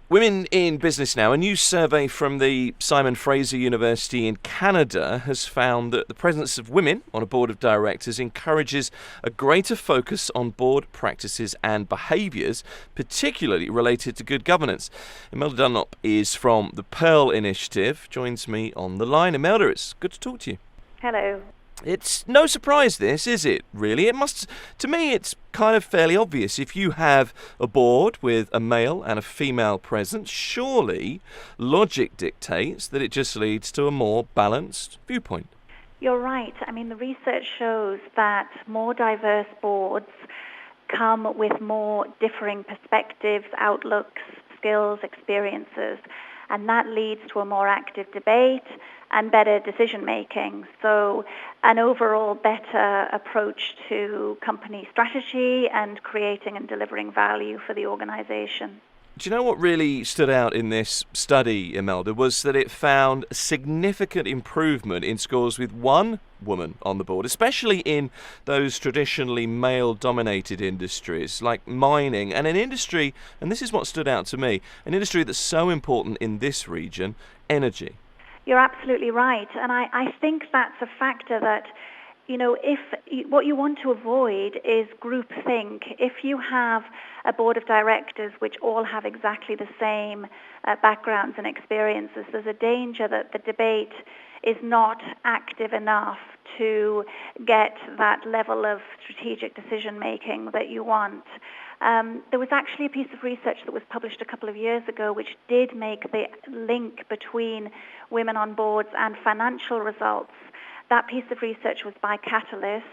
Women in Business Now, a new survey from the Simon Fraser University in Canada has found that the presence of women on a board of directors encourages a greater focus on board practices and behaviours, particularly related to good governance. Imelda Dunlop is from the Perl Initiative, joins me on the line. Imelda, it's good to talk to you. Hello. It's no surprise this, is it, really? To me, it's kind of fairly obvious. If you have a board with a male and a female presence, surely logic dictates that it just leads to a more balanced viewpoint. You're right. I mean, the research shows that more diverse boards come with more differing perspectives, outlooks, skills, experiences, and that leads to a more active debate and better decision-making. So an overall better approach to company strategy and creating and delivering value for the organization. Do you know what really stood out in this study, Imelda, was that it found a significant improvement in scores with one woman on the board, especially in those traditionally male-dominated industries like mining, and an industry, and this is what stood out to me, an industry that's so important in this region, energy. You're absolutely right, and I think that's a factor that, if what you want to avoid is groupthink. If you have a board of directors which all have exactly the same backgrounds and experiences, there's a danger that the debate is not active enough to get that level of strategic decision-making that you want. There was actually a piece of research that was published a couple of years ago which did make the link between women on boards and financial results. That piece of research was by Catalyst,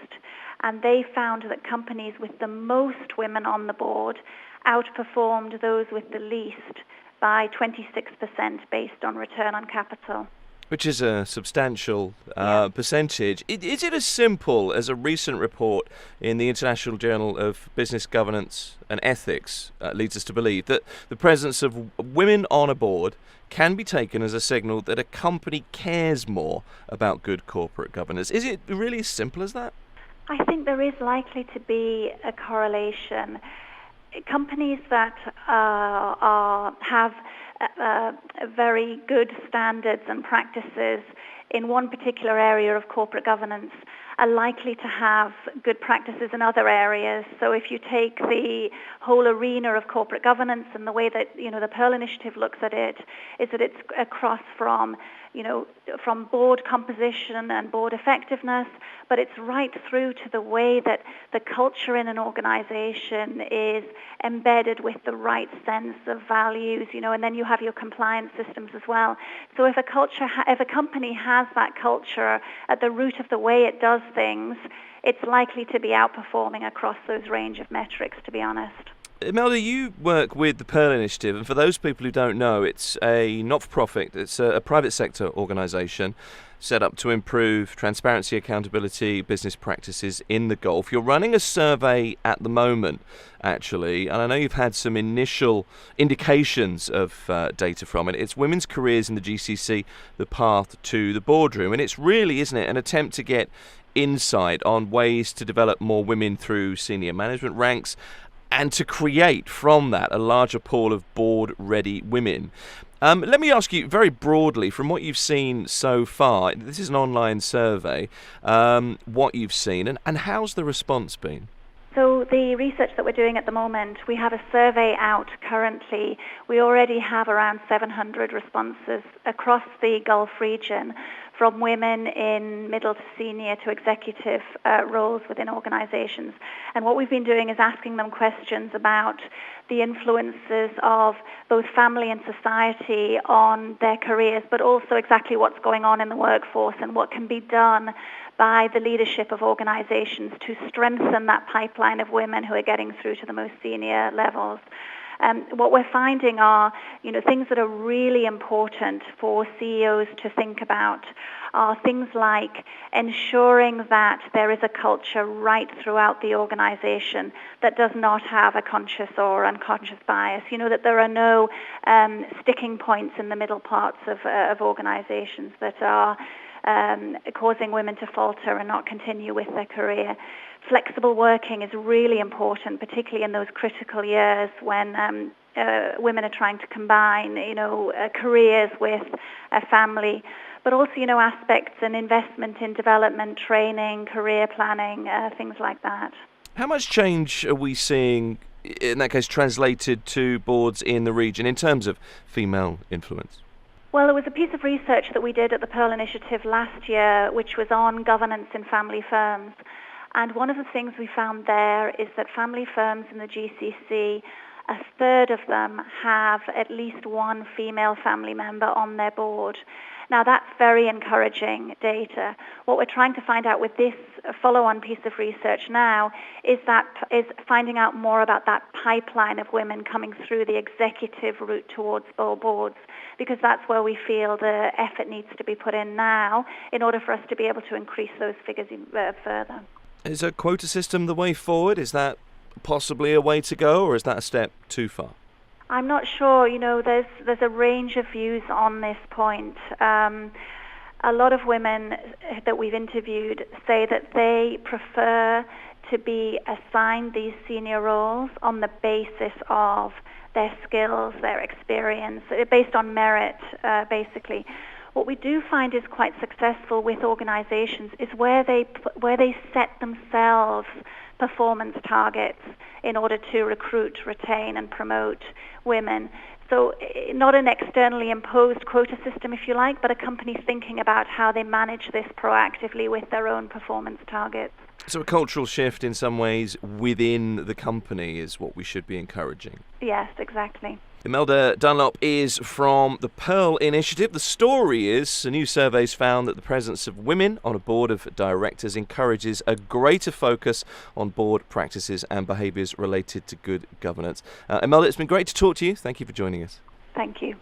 and they found that companies with the most women on the board outperformed those with the least by 26% based on return on capital. Which is a substantial percentage. Is it as simple as a recent report in the International Journal of Business Governance and Ethics leads us to believe that the presence of women on a board can be taken as a signal that a company cares more about good corporate governance? Is it really as simple as that? I think there is likely to be a correlation. Companies that have very good standards and practices in one particular area of corporate governance are likely to have good practices in other areas. So if you take the whole arena of corporate governance, and the way that the Perl Initiative looks at it is that it's across from board composition and board effectiveness, but it's right through to the way that the culture in an organization is embedded with the right sense of values, and then you have your compliance systems as well. So if a company has that culture at the root of the way it does things, it's likely to be outperforming across those range of metrics, to be honest. Imelda, you work with the Perl Initiative, and for those people who don't know, it's a not-for-profit, it's a private sector organisation set up to improve transparency, accountability, business practices in the Gulf. You're running a survey at the moment, actually, and I know you've had some initial indications of data from it. It's women's careers in the GCC, the path to the boardroom, and it's really, isn't it, an attempt to get insight on ways to develop more women through senior management ranks and to create from that a larger pool of board-ready women. Let me ask you very broadly, from what you've seen so far, this is an online survey, what you've seen and how's the response been? So the research that we're doing at the moment, we have a survey out currently. We already have around 700 responses across the Gulf region from women in middle to senior to executive roles within organizations. And what we've been doing is asking them questions about the influences of both family and society on their careers, but also exactly what's going on in the workforce and what can be done by the leadership of organizations to strengthen that pipeline of women who are getting through to the most senior levels. What we're finding are, things that are really important for CEOs to think about are things like ensuring that there is a culture right throughout the organization that does not have a conscious or unconscious bias. That there are no sticking points in the middle parts of organizations that are causing women to falter and not continue with their career. Flexible working is really important, particularly in those critical years when women are trying to combine, careers with a family, but also, aspects and investment in development, training, career planning, things like that. How much change are we seeing, in that case, translated to boards in the region in terms of female influence? Well, there was a piece of research that we did at the Perl Initiative last year, which was on governance in family firms. And one of the things we found there is that family firms in the GCC, a third of them have at least one female family member on their board. Now, that's very encouraging data. What we're trying to find out with this follow-on piece of research now is finding out more about that pipeline of women coming through the executive route towards boards, because that's where we feel the effort needs to be put in now in order for us to be able to increase those figures further. Is a quota system the way forward? Is that possibly a way to go, or is that a step too far? I'm not sure. There's a range of views on this point. A lot of women that we've interviewed say that they prefer to be assigned these senior roles on the basis of their skills, their experience, based on merit, basically. What we do find is quite successful with organizations is where they set themselves performance targets in order to recruit, retain, and promote women. So not an externally imposed quota system, if you like, but a company thinking about how they manage this proactively with their own performance targets. So a cultural shift in some ways within the company is what we should be encouraging. Yes, exactly. Imelda Dunlop is from the Perl Initiative. The story is, a new survey's found that the presence of women on a board of directors encourages a greater focus on board practices and behaviours related to good governance. Imelda, it's been great to talk to you. Thank you for joining us. Thank you.